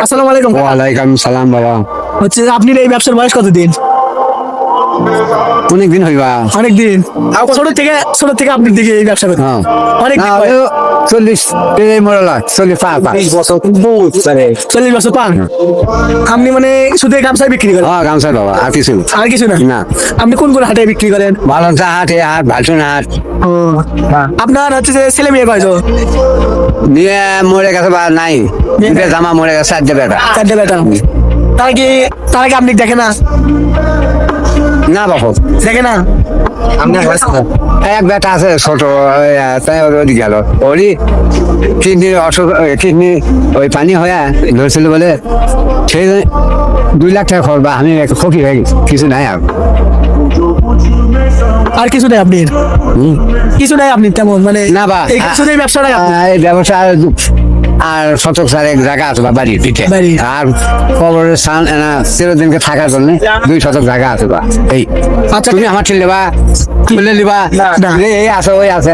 আসসালামু আলাইকুম। ওয়ালাইকুম সালাম বাবা। হচ্ছে যে আপনি এই ব্যবসার বয়স কতদিন? অনেকদিন হইবা। অনেকদিন। ছোট থেকে আপনি দিকে এই ব্যবসা করেন? হ্যাঁ। অনেক না, দিন হয়। 40 মরলা 40 পা 40 বছর পান। আপনি মানে শুধু এই গামছাই বিক্রি করেন? হ্যাঁ গামছা বাবা, আর কিছু না। আর কিছু না? না। আপনি কোন কোন হাটে বিক্রি করেন? বালনসা হাট, এ হাট, ভালসুন হাট। আপনার হচ্ছে যে ছেলে মেয়ে কয়জন? নিয়ে মরে গেছে বা নাই, দুটো জামা মরে গেছে, 4 বেটা। 4 বেটা। তারা কি আপনি দেখে না? না বাবা, দেখে না? এক বেটা আছে ছোট, তাই ওই গেল ওরই কিডনির অসুখ, কিডনি ওই পানি হয়ে ধরছিল বলে সেই 2 লাখ টাকা খরচ, আমি খুবই হয়ে গেছি, কিছু নাই আর। আর কিছু নেই আপনি? কিছু নাই আপনি তেমন মানে? না বা, এই শুধু এই ব্যবসাটাই আপনার? এই ব্যবসা আর শতক চারেক জায়গা আছে বা বাড়ির পিঠে, বাড়ি। আর কবরের স্থান চিরদিনকে থাকার জন্য 2 শতক জায়গা আছে বা এই। আচ্ছা, তুমি আমার ছেলে বা বলে লিবা না। এই আছে ওই আছে,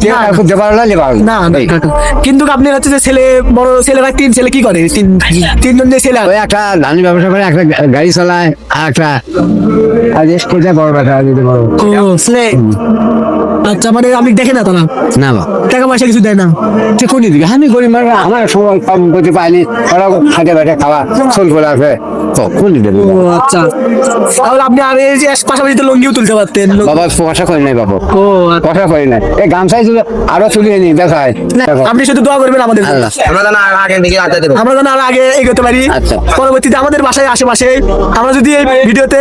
কেউ না। খুঁজতে পারলো লিবা না না, এই। কিন্তু আপনি হচ্ছে যে ছেলে, বড় ছেলেরা 3 ছেলে কি করে? তিনজন যে ছেলে ওই একটা ধানি ব্যবসা করে, একটা গাড়ি চালায়, আর একটা আজ কোথায় বড় বেটা যদি বড়। ছেলে। আচ্ছা, মানে আপনি দেখে না তারা? না বা, টাকা পয়সা কিছু দেয় না? সে কোন দিকে আমি গরিব মানুষ, আমার সময় কম করতে পাইনি, ওরা খাটে বেটে খাওয়া চল করে আছে তো কোন দিকে ও আচ্ছা, তাহলে আপনি আর এই যে পাশাপাশি তো লঙ্গিও তুলতে পারতেন। বাবা পয়সা করি নাই বাবা, ও আচ্ছা। পয়সা করি নাই, এই গামছাই শুধু আরো তুলিয়ে নি দেখায়। আপনি শুধু দোয়া করবেন আমাদের জন্য। আল্লাহ। আমরা যেন আরো আগে এগোতে পারি। আচ্ছা। পরবর্তীতে আমাদের বাসায় আশেপাশে আমরা যদি এই ভিডিওতে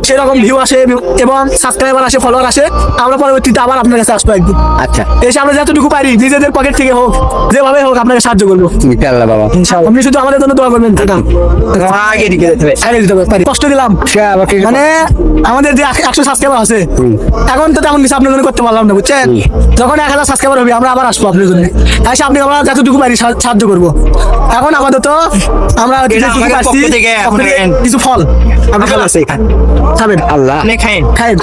সেরকম ভিউ আসে এবং সাবস্ক্রাইবার আসে, ফলোয়ার আসে, আমরা পরবর্তীতে আবার আপনার কাছে আসবো একদিন। আচ্ছা, এসে আমরা যতটুকু পারি নিজেদের পকেট থেকে হোক, যেভাবে হোক আপনাকে সাহায্য করবো। আল্লাহ বাবা। আপনি শুধু আমাদের জন্য দোয়া করবেন। আগে দিতে হবে। কষ্ট দিলাম সে আবার কি মানে আমাদের যে 100 সাবস্ক্রাইবার আছে, এখন তো তেমন কিছু আপনার জন্য করতে পারলাম না, বুঝছেন? যখন 1000 সাবস্ক্রাইবার হবে আমরা আবার আসবো আপনার জন্য, এসে আপনি আমরা যতটুকু পারি সাহায্য করবো। এখন আপাতত আমরা যেটুকু পারছি, কিছু ফল আপনি খাবেন। আল্লাহ খাবেন।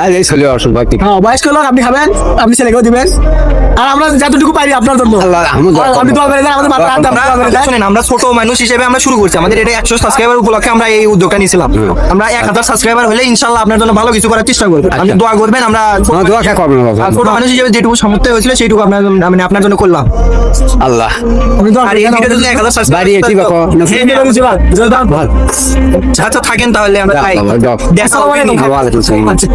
আর এই ছেলে অসুখ ভক্তি হ্যাঁ, বয়স্ক লোক, আপনি খাবেন, আপনি ছেলেকেও দিবেন, আর আমরা যতটুকু পারি আপনার জন্য। আল্লাহ, আপনি দোয়া করে দেন, আমাদের মাথায় হাত দিয়ে দোয়া করে দেন। শুনেন, আমরা ছোট মানুষ হিসেবে আমরা শুরু করছি, আমাদের এটা 100 সাবস্ক্রাইবার উপলক্ষে আমরা এই উদ্যোগটা নিয়েছিলাম। আমরা 1000 সাবস্ক্রাইবার হলে ইনশাআল্লাহ আপনার জন্য ভালো কিছু করার চেষ্টা করবো। আপনি দোয়া করবেন, আমরা আমার দোয়া কে করবেন বাবা। ছোট মানুষ হিসেবে যেটুকু সামর্থ্য হয়েছিল সেইটুকু আপনার মানে আপনার জন্য করলাম। আল্লাহ আপনি দোয়া আর করে এই দেন। ভিডিওতে যদি 1000 বাড়ি সাবস্ক্রাইবার এটি বাবা আচ্ছা থাকেন তাহলে আমরা বাবা, দেখা আসসালামু আলাইকুম। ওয়ালাইকুম আসসালাম। আচ্ছা।